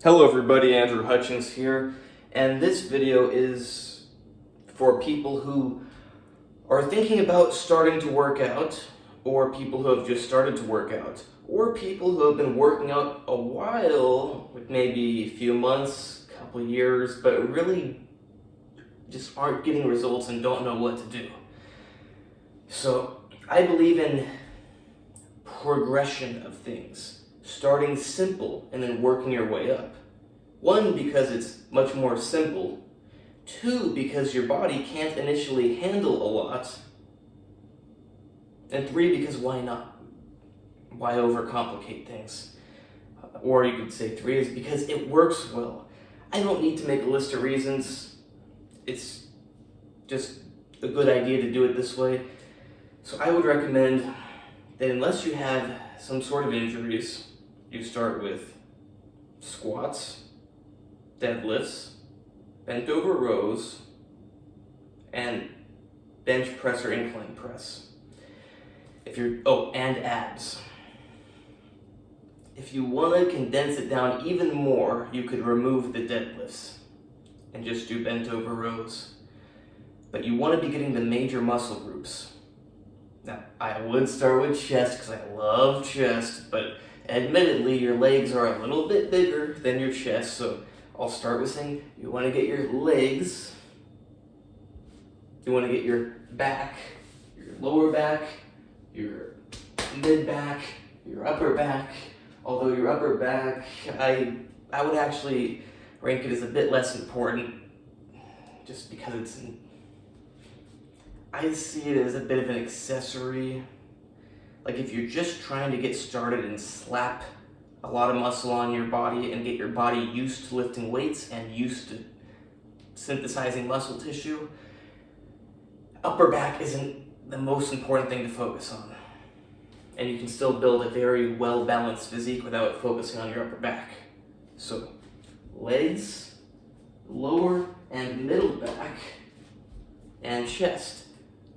Hello everybody, Andrew Hutchins here, and this video is for people who are thinking about starting to work out, or people who have just started to work out, or people who have been working out a while, like maybe a few months, a couple years, but really just aren't getting results and don't know what to do. So I believe in progression of things. Starting simple and then working your way up. One, because it's much more simple. Two, because your body can't initially handle a lot. And three, because why not? Why overcomplicate things? Or you could say three is because it works well. I don't need to make a list of reasons. It's just a good idea to do it this way. So I would recommend that unless you have some sort of injuries, you start with squats, deadlifts, bent over rows, and bench press or incline press. And abs. If you want to condense it down even more, you could remove the deadlifts and just do bent over rows. But you want to be getting the major muscle groups. Now, I would start with chest because I love chest, but admittedly, your legs are a little bit bigger than your chest, so I'll start with saying you want to get your legs, you want to get your back, your lower back, your mid back, your upper back. Although your upper back, I would actually rank it as a bit less important, just because I see it as a bit of an accessory. Like if you're just trying to get started and slap a lot of muscle on your body and get your body used to lifting weights and used to synthesizing muscle tissue, upper back isn't the most important thing to focus on. And you can still build a very well-balanced physique without focusing on your upper back. So, legs, lower and middle back, and chest.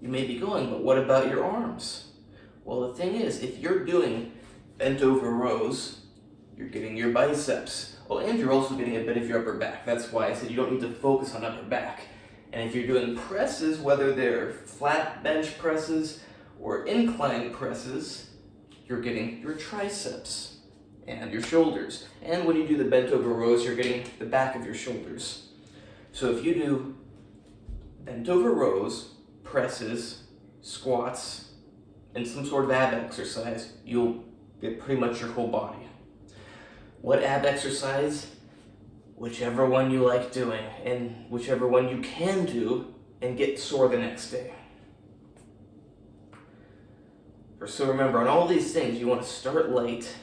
You may be going, but what about your arms? Well, the thing is, if you're doing bent over rows, you're getting your biceps. Oh, and you're also getting a bit of your upper back. That's why I said you don't need to focus on upper back. And if you're doing presses, whether they're flat bench presses or incline presses, you're getting your triceps and your shoulders. And when you do the bent over rows, you're getting the back of your shoulders. So if you do bent over rows, presses, squats, and some sort of ab exercise, you'll get pretty much your whole body. What ab exercise? Whichever one you like doing, and whichever one you can do and get sore the next day. So remember, on all these things, you want to start light.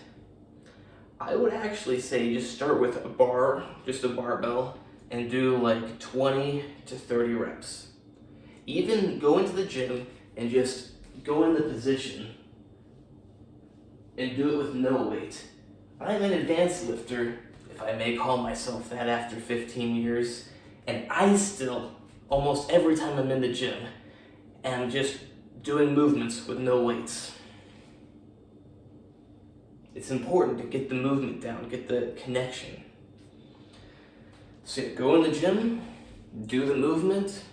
I would actually say just start with a bar, just a barbell, and do like 20 to 30 reps. Even go into the gym and just go in the position and do it with no weight. I'm an advanced lifter, if I may call myself that after 15 years, and I still, almost every time I'm in the gym, am just doing movements with no weights. It's important to get the movement down, get the connection. So go in the gym, do the movement,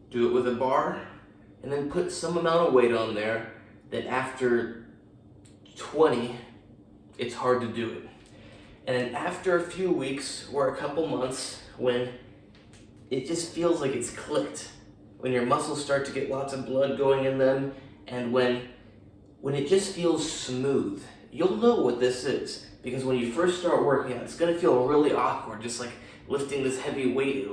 do it with a bar, and then put some amount of weight on there that after 20, it's hard to do it. And then after a few weeks or a couple months, when it just feels like it's clicked, when your muscles start to get lots of blood going in them, and when it just feels smooth, you'll know what this is. Because when you first start working out, it's gonna feel really awkward, just like lifting this heavy weight.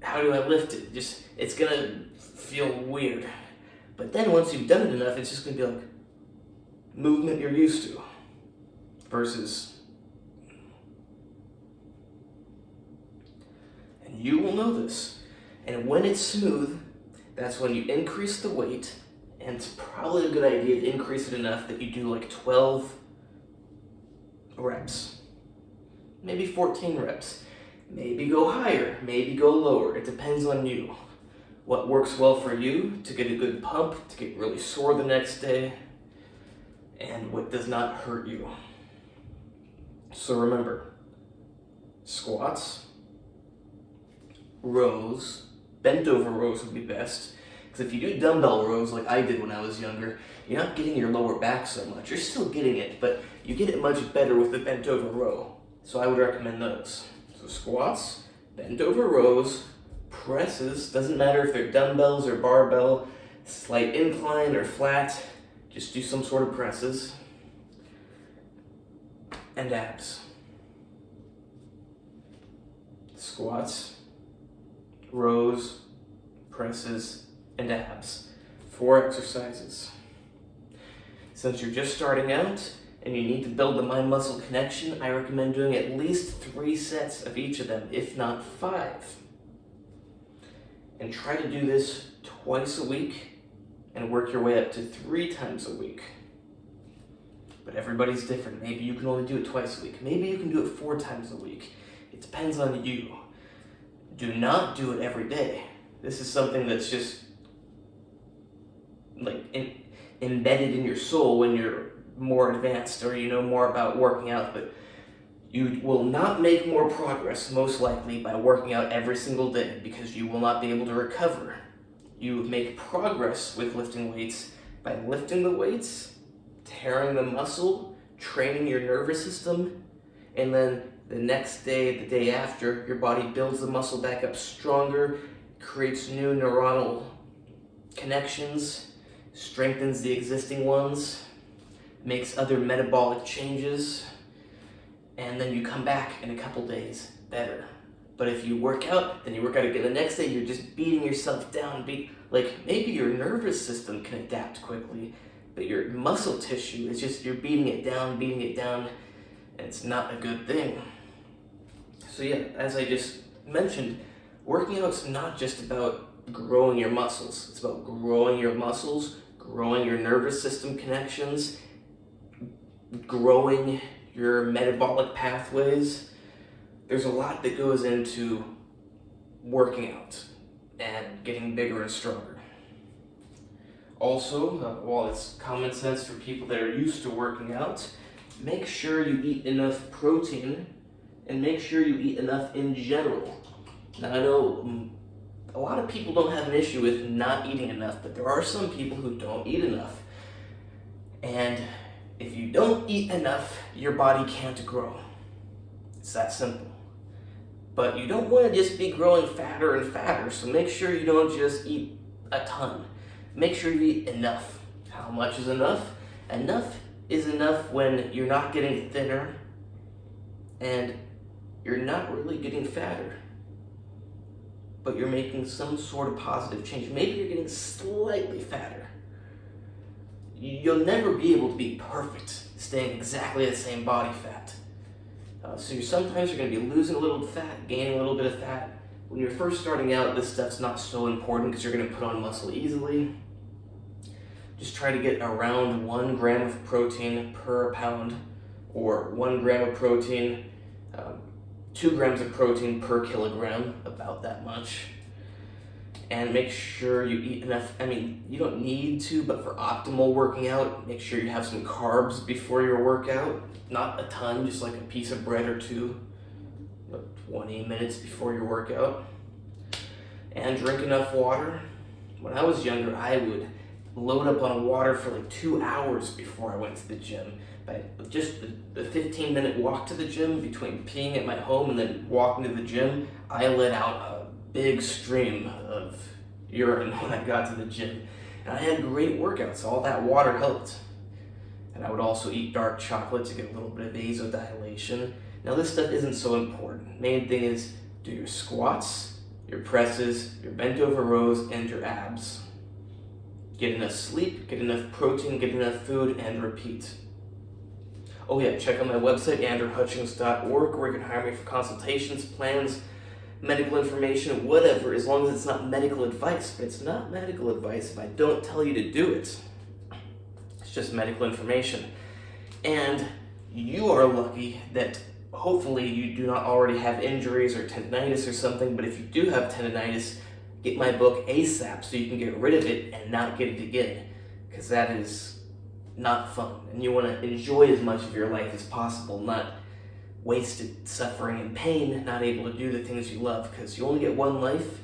How do I lift it? It's gonna feel weird. But then once you've done it enough, it's just gonna be like movement you're used to versus, and you will know this. And when it's smooth, that's when you increase the weight, and it's probably a good idea to increase it enough that you do like 12 reps, maybe 14 reps. Maybe go higher, maybe go lower. It depends on you. What works well for you to get a good pump, to get really sore the next day, and what does not hurt you. So remember, squats, rows, bent over rows would be best. Because if you do dumbbell rows like I did when I was younger, you're not getting your lower back so much. You're still getting it, but you get it much better with the bent over row. So I would recommend those. So squats, bent over rows, presses, doesn't matter if they're dumbbells or barbell, slight incline or flat, just do some sort of presses, and abs. Squats, rows, presses, and abs. 4 exercises. Since you're just starting out and you need to build the mind-muscle connection, I recommend doing at least 3 sets of each of them, if not 5. And try to do this twice a week and work your way up to 3 times a week. But everybody's different. Maybe you can only do it twice a week. Maybe you can do it 4 times a week. It depends on you. Do not do it every day. This is something that's just like embedded in your soul when you're more advanced or you know more about working out, but you will not make more progress most likely by working out every single day because you will not be able to recover. You make progress with lifting weights by lifting the weights, tearing the muscle, training your nervous system, and then the next day, the day after, your body builds the muscle back up stronger, creates new neuronal connections, strengthens the existing ones, makes other metabolic changes, and then you come back in a couple days better. But if you work out, then you work out again the next day, you're just beating yourself down. Like maybe your nervous system can adapt quickly, but your muscle tissue is just, you're beating it down, and it's not a good thing. So yeah, as I just mentioned, working out's not just about growing your muscles. It's about growing your muscles, growing your nervous system connections, growing your metabolic pathways. There's a lot that goes into working out and getting bigger and stronger. Also, while it's common sense for people that are used to working out, make sure you eat enough protein and make sure you eat enough in general. Now I know a lot of people don't have an issue with not eating enough, but there are some people who don't eat enough. And if you don't eat enough, your body can't grow. It's that simple. But you don't want to just be growing fatter and fatter, so make sure you don't just eat a ton. Make sure you eat enough. How much is enough? Enough is enough when you're not getting thinner and you're not really getting fatter, but you're making some sort of positive change. Maybe you're getting slightly fatter. You'll never be able to be perfect, staying exactly the same body fat. Sometimes you're going to be losing a little fat, gaining a little bit of fat. When you're first starting out, this stuff's not so important because you're going to put on muscle easily. Just try to get around 1 gram of protein per pound, or 1 gram of protein, 2 grams of protein per kilogram, about that much. And make sure you eat enough. I mean, you don't need to, but for optimal working out, make sure you have some carbs before your workout. Not a ton, just like a piece of bread or 2, 20 minutes before your workout. And drink enough water. When I was younger, I would load up on water for like 2 hours before I went to the gym. By just the 15-minute walk to the gym, between peeing at my home and then walking to the gym, I let out a big stream of urine when I got to the gym. And I had great workouts. All that water helped. And I would also eat dark chocolate to get a little bit of vasodilation. Now this stuff isn't so important. Main thing is do your squats, your presses, your bent over rows, and your abs. Get enough sleep, get enough protein, get enough food, and repeat. Oh yeah, check out my website, andrewhutchings.org, where you can hire me for consultations, plans, medical information, whatever, as long as it's not medical advice. But it's not medical advice if I don't tell you to do it. It's just medical information. And you are lucky that hopefully you do not already have injuries or tendinitis or something, but if you do have tendinitis, get my book ASAP so you can get rid of it and not get it again, because that is not fun. And you want to enjoy as much of your life as possible, not wasted suffering and pain, not able to do the things you love, because you only get one life.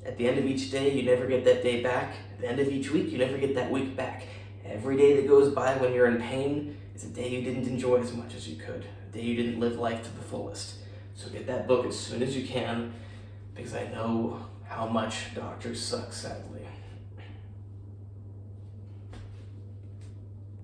At the end of each day, you never get that day back. At the end of each week, you never get that week back. Every day that goes by when you're in pain is a day you didn't enjoy as much as you could, a day you didn't live life to the fullest. So get that book as soon as you can, because I know how much doctors suck, sadly.